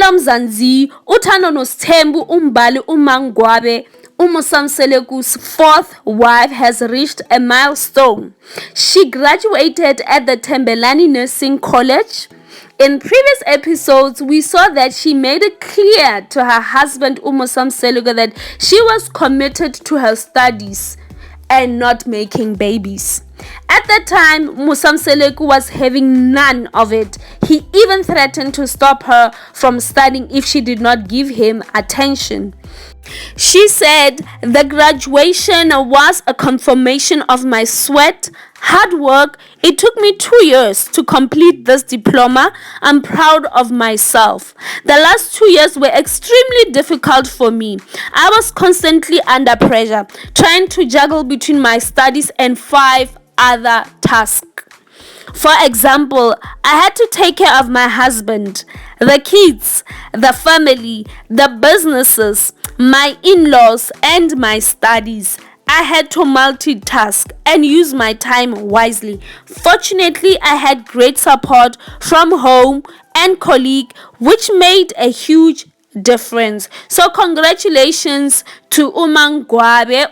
Hello Mzansi, Uthando Nesthembu, Mbali, Mangwabe Musa Mseleku's fourth wife has reached a milestone. She graduated at the Thembelani Nursing College. In previous episodes, we saw that she made it clear to her husband Musa Mseleku that she was committed to her studies and not making babies. At that time, Musa Mseleku was having none of it. He even threatened to stop her from studying if she did not give him attention. She said, "The graduation was a confirmation of my sweat, hard work. It took me 2 years to complete this diploma. I'm proud of myself. The last 2 years were extremely difficult for me. I was constantly under pressure, trying to juggle between my studies and 5 other tasks. For example, I had to take care of my husband, the kids, the family, the businesses, my in-laws, and my studies. I had to multitask and use my time wisely. Fortunately, I had great support from home and colleagues, which made a huge difference." So congratulations to Mangwabe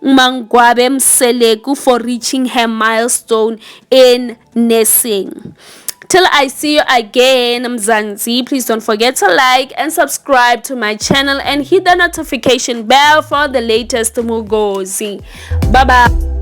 Mseleku for reaching her milestone in nursing. Till I see you again, Mzansi, please don't forget to like and subscribe to my channel and hit the notification bell for the latest Mugozi. Bye bye.